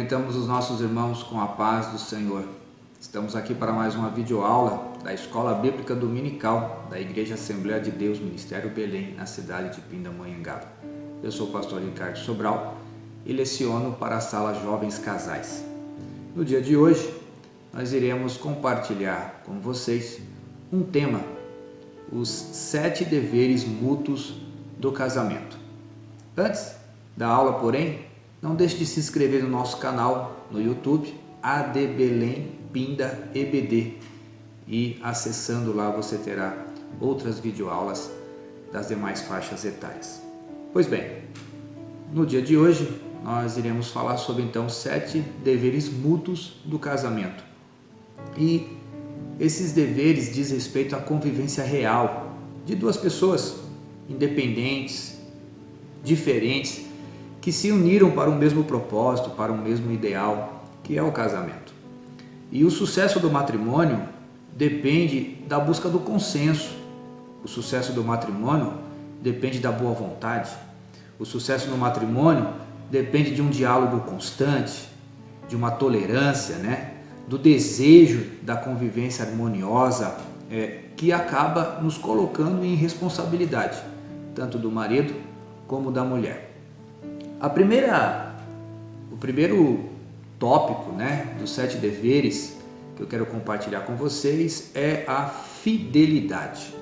Cumprimentamos os nossos irmãos com a paz do Senhor. Estamos aqui para mais uma videoaula da Escola Bíblica Dominical da Igreja Assembleia de Deus, Ministério Belém, na cidade de Pindamonhangaba. Eu sou o pastor Ricardo Sobral e leciono para a sala Jovens Casais. No dia de hoje, nós iremos compartilhar com vocês um tema: os 7 deveres mútuos do casamento. Antes da aula, porém, não deixe de se inscrever no nosso canal no YouTube, AD Belém Pinda EBD, e acessando lá você terá outras videoaulas das demais faixas etárias. Pois bem, no dia de hoje nós iremos falar sobre então 7 deveres mútuos do casamento. E esses deveres diz respeito à convivência real de duas pessoas independentes, diferentes, que se uniram para um mesmo propósito, para um mesmo ideal, que é o casamento. E o sucesso do matrimônio depende da busca do consenso. O sucesso do matrimônio depende da boa vontade. O sucesso no matrimônio depende de um diálogo constante, de uma tolerância, do desejo da convivência harmoniosa, que acaba nos colocando em responsabilidade, tanto do marido como da mulher. O primeiro tópico, dos 7 deveres que eu quero compartilhar com vocês é a fidelidade.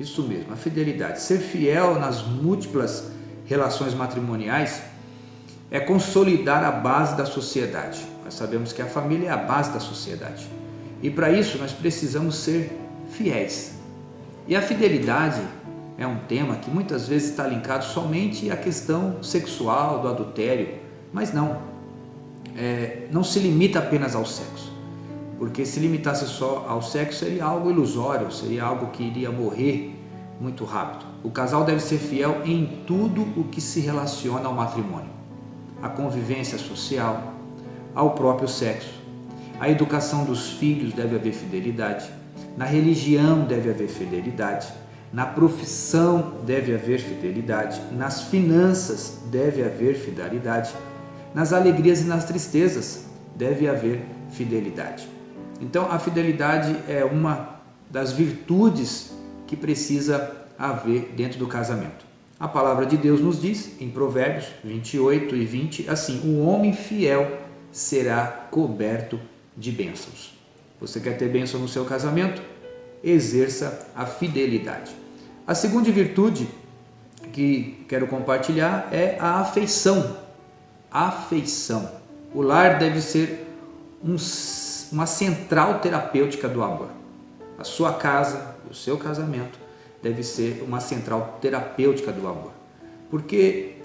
Isso mesmo, a fidelidade. Ser fiel nas múltiplas relações matrimoniais é consolidar a base da sociedade. Nós sabemos que a família é a base da sociedade. E para isso nós precisamos ser fiéis. E a fidelidade é um tema que muitas vezes está linkado somente à questão sexual, do adultério, mas não se limita apenas ao sexo, porque se limitasse só ao sexo seria algo ilusório, seria algo que iria morrer muito rápido. O casal deve ser fiel em tudo o que se relaciona ao matrimônio, à convivência social, ao próprio sexo, à educação dos filhos deve haver fidelidade, na religião deve haver fidelidade, na profissão deve haver fidelidade, nas finanças deve haver fidelidade, nas alegrias e nas tristezas deve haver fidelidade. Então a fidelidade é uma das virtudes que precisa haver dentro do casamento. A palavra de Deus nos diz em Provérbios 28 e 20 assim: o homem fiel será coberto de bênçãos. Você quer ter bênção no seu casamento? Exerça a fidelidade. A segunda virtude que quero compartilhar é a afeição. Afeição. O lar deve ser uma central terapêutica do amor. A sua casa, o seu casamento deve ser uma central terapêutica do amor. Porque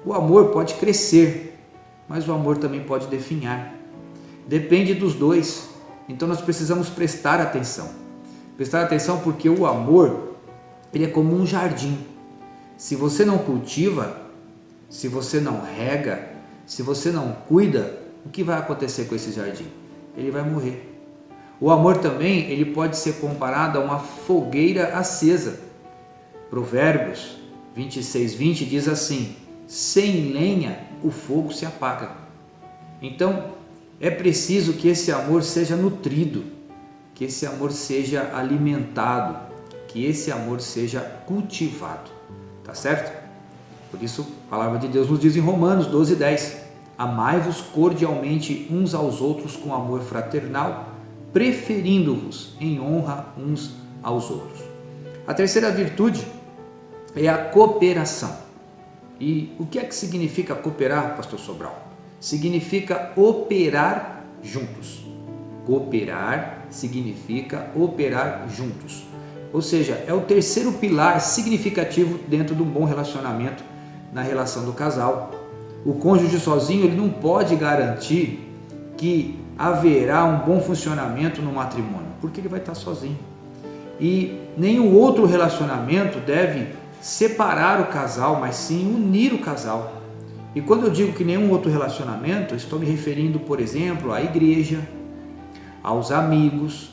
o amor pode crescer, mas o amor também pode definhar. Depende dos dois. Então nós precisamos prestar atenção. Prestar atenção porque o amor, ele é como um jardim. Se você não cultiva, se você não rega, se você não cuida, o que vai acontecer com esse jardim? Ele vai morrer. O amor também, ele pode ser comparado a uma fogueira acesa. Provérbios 26:20 diz assim: sem lenha o fogo se apaga. Então, é preciso que esse amor seja nutrido, que esse amor seja alimentado, que esse amor seja cultivado, tá certo? Por isso, a palavra de Deus nos diz em Romanos 12:10: amai-vos cordialmente uns aos outros com amor fraternal, preferindo-vos em honra uns aos outros. A terceira virtude é a cooperação. E o que é que significa cooperar, pastor Sobral? Significa operar juntos. Cooperar significa operar juntos. Ou seja, é o terceiro pilar significativo dentro de um bom relacionamento na relação do casal. O cônjuge sozinho ele não pode garantir que haverá um bom funcionamento no matrimônio, porque ele vai estar sozinho. E nenhum outro relacionamento deve separar o casal, mas sim unir o casal. E quando eu digo que nenhum outro relacionamento, estou me referindo, por exemplo, à igreja, aos amigos,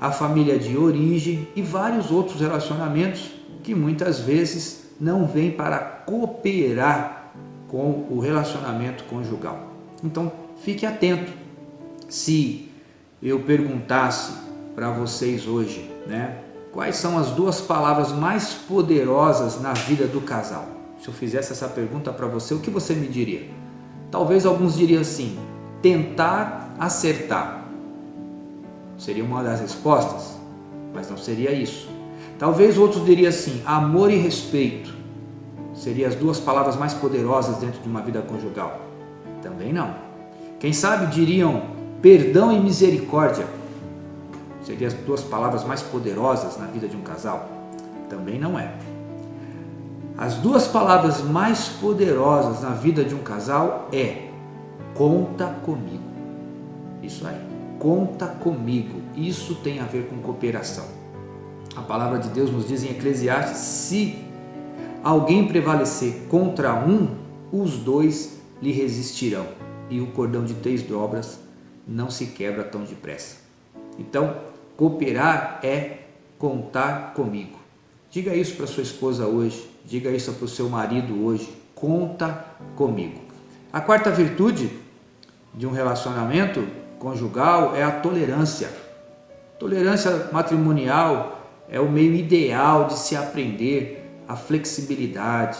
à família de origem e vários outros relacionamentos que muitas vezes não vêm para cooperar com o relacionamento conjugal. Então, fique atento. Se eu perguntasse para vocês hoje, né, quais são as 2 palavras mais poderosas na vida do casal? Se eu fizesse essa pergunta para você, o que você me diria? Talvez alguns diriam assim: tentar acertar. Seria uma das respostas, mas não seria isso. Talvez outros diriam assim: amor e respeito. Seriam as 2 palavras mais poderosas dentro de uma vida conjugal. Também não. Quem sabe diriam perdão e misericórdia. Seriam as 2 palavras mais poderosas na vida de um casal. Também não é. As 2 palavras mais poderosas na vida de um casal é: conta comigo. Isso aí, conta comigo. Isso tem a ver com cooperação. A palavra de Deus nos diz em Eclesiastes: se alguém prevalecer contra um, os 2 lhe resistirão, e o cordão de 3 dobras não se quebra tão depressa. Então, cooperar é contar comigo. Diga isso para sua esposa hoje, diga isso para o seu marido hoje: conta comigo. A 4ª virtude de um relacionamento conjugal é a tolerância. Tolerância matrimonial é o meio ideal de se aprender a flexibilidade,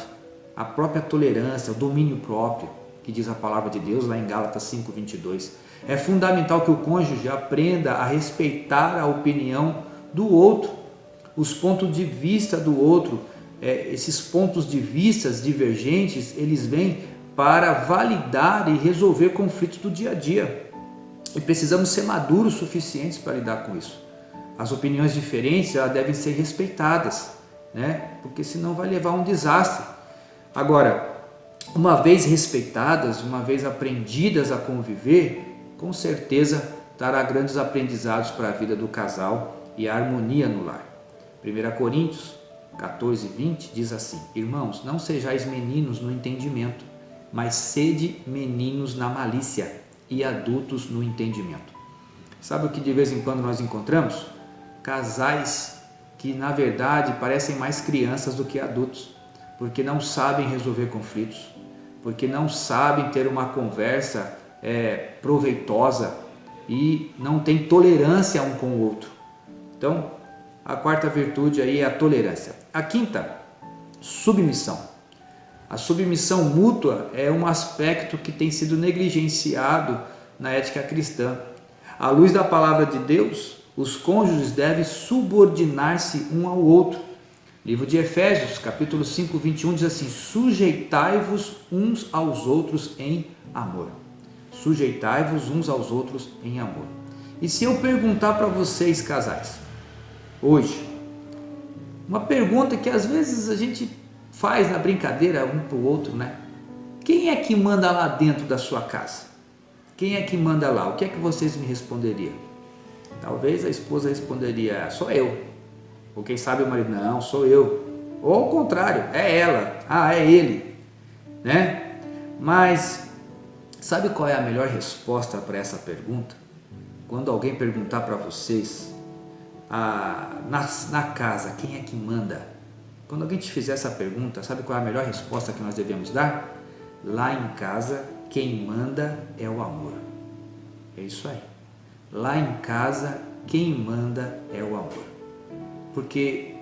a própria tolerância, o domínio próprio, que diz a palavra de Deus lá em Gálatas 5:22. É fundamental que o cônjuge aprenda a respeitar a opinião do outro, os pontos de vista do outro. Esses pontos de vista divergentes, eles vêm para validar e resolver conflitos do dia a dia. E precisamos ser maduros o suficientes para lidar com isso. As opiniões diferentes, elas devem ser respeitadas, né? Porque senão vai levar a um desastre. Agora, uma vez respeitadas, uma vez aprendidas a conviver, com certeza dará grandes aprendizados para a vida do casal e a harmonia no lar. 1 Coríntios 14:20 diz assim: irmãos, não sejais meninos no entendimento, mas sede meninos na malícia e adultos no entendimento. Sabe o que de vez em quando nós encontramos? Casais que na verdade parecem mais crianças do que adultos, porque não sabem resolver conflitos, porque não sabem ter uma conversa proveitosa e não tem tolerância um com o outro. Então, a 4ª virtude aí é a tolerância. A 5ª, submissão. A submissão mútua é um aspecto que tem sido negligenciado na ética cristã. À luz da palavra de Deus, os cônjuges devem subordinar-se um ao outro. Livro de Efésios, capítulo 5:21 diz assim: sujeitai-vos uns aos outros em amor. Sujeitai-vos uns aos outros em amor. E se eu perguntar para vocês, casais, hoje, uma pergunta que às vezes a gente faz na brincadeira um para o outro, né? Quem é que manda lá dentro da sua casa? Quem é que manda lá? O que é que vocês me responderiam? Talvez a esposa responderia: sou eu. Ou quem sabe o marido: não, sou eu. Ou ao contrário, é ela, é ele, né? Mas sabe qual é a melhor resposta para essa pergunta? Quando alguém perguntar para vocês, na casa, quem é que manda? Quando alguém te fizer essa pergunta, sabe qual é a melhor resposta que nós devemos dar? Lá em casa, quem manda é o amor. É isso aí. Lá em casa, quem manda é o amor. Porque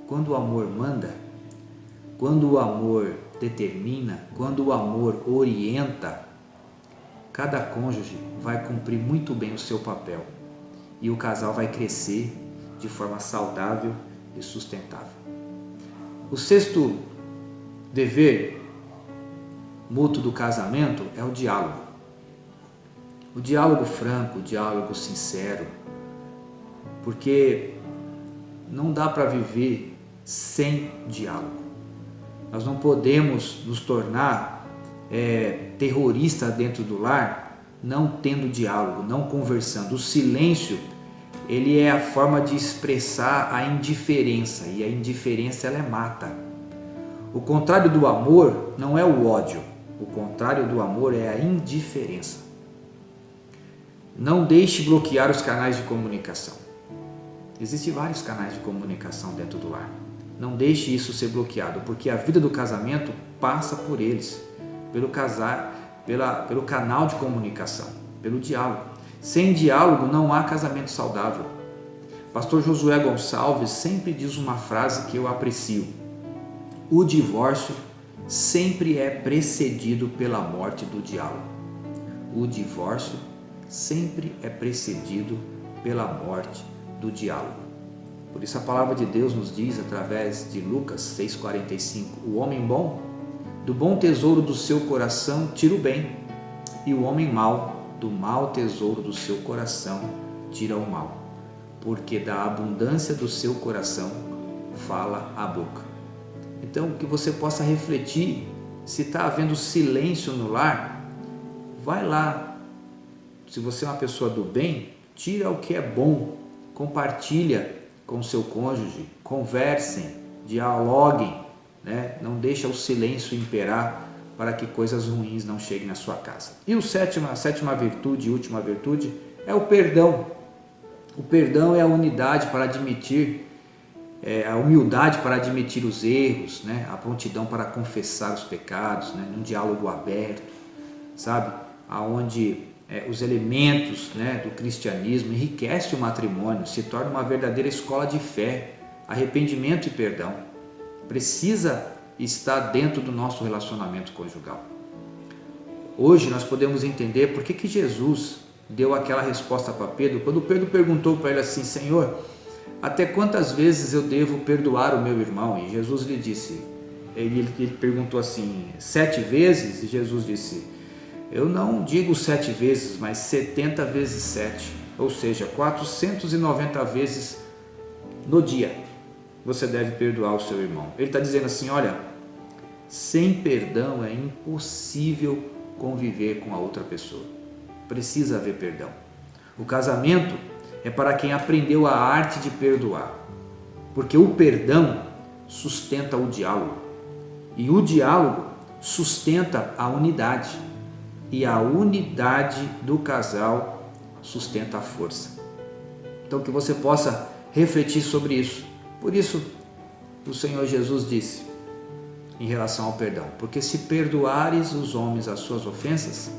quando o amor manda, quando o amor determina, quando o amor orienta, cada cônjuge vai cumprir muito bem o seu papel e o casal vai crescer de forma saudável e sustentável. O 6º dever mútuo do casamento é o diálogo. O diálogo franco, o diálogo sincero, porque não dá para viver sem diálogo. Nós não podemos nos tornar terroristas dentro do lar não tendo diálogo, não conversando. O silêncio, ele é a forma de expressar a indiferença, e a indiferença ela mata. O contrário do amor não é o ódio, o contrário do amor é a indiferença. Não deixe bloquear os canais de comunicação. Existem vários canais de comunicação dentro do lar. Não deixe isso ser bloqueado, porque a vida do casamento passa por eles, pelo canal de comunicação, pelo diálogo. Sem diálogo não há casamento saudável. Pastor Josué Gonçalves sempre diz uma frase que eu aprecio: o divórcio sempre é precedido pela morte do diálogo. O divórcio sempre é precedido pela morte do diálogo. Por isso a palavra de Deus nos diz, através de Lucas 6,45, o homem bom, do bom tesouro do seu coração tira o bem, e o homem mau, do mau tesouro do seu coração tira o mal, porque da abundância do seu coração fala a boca. Então, que você possa refletir, se está havendo silêncio no lar, vai lá. Se você é uma pessoa do bem, tira o que é bom, compartilha com o seu cônjuge, conversem, dialoguem, né? Não deixa o silêncio imperar para que coisas ruins não cheguem na sua casa. E a sétima virtude e última virtude é o perdão. O perdão é a unidade para admitir, a humildade para admitir os erros, né? A prontidão para confessar os pecados, né? Num diálogo aberto, sabe? Aonde os elementos, né, do cristianismo enriquecem o matrimônio, se torna uma verdadeira escola de fé. Arrependimento e perdão precisa estar dentro do nosso relacionamento conjugal. Hoje nós podemos entender por que Jesus deu aquela resposta para Pedro, quando Pedro perguntou para ele assim: Senhor, até quantas vezes eu devo perdoar o meu irmão? E Jesus lhe disse, ele perguntou assim, 7 vezes? E Jesus disse, eu não digo 7 vezes, mas 70 vezes 7, ou seja, 490 vezes no dia você deve perdoar o seu irmão. Ele está dizendo assim, olha, sem perdão é impossível conviver com a outra pessoa. Precisa haver perdão. O casamento é para quem aprendeu a arte de perdoar, porque o perdão sustenta o diálogo, e o diálogo sustenta a unidade, e a unidade do casal sustenta a força. Então que você possa refletir sobre isso. Por isso o Senhor Jesus disse em relação ao perdão, porque se perdoares os homens as suas ofensas,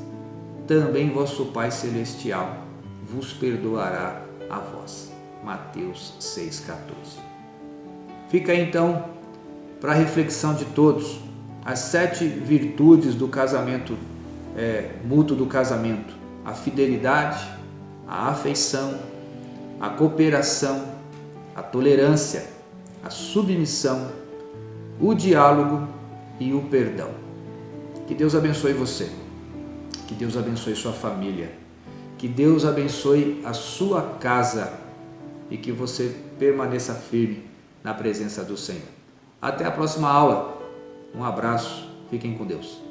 também vosso Pai Celestial vos perdoará a vós. Mateus 6,14. Fica aí então para a reflexão de todos as 7 virtudes do casamento, mútuo do casamento: a fidelidade, a afeição, a cooperação, a tolerância, a submissão, o diálogo e o perdão. Que Deus abençoe você, que Deus abençoe sua família, que Deus abençoe a sua casa e que você permaneça firme na presença do Senhor. Até a próxima aula. Um abraço, fiquem com Deus.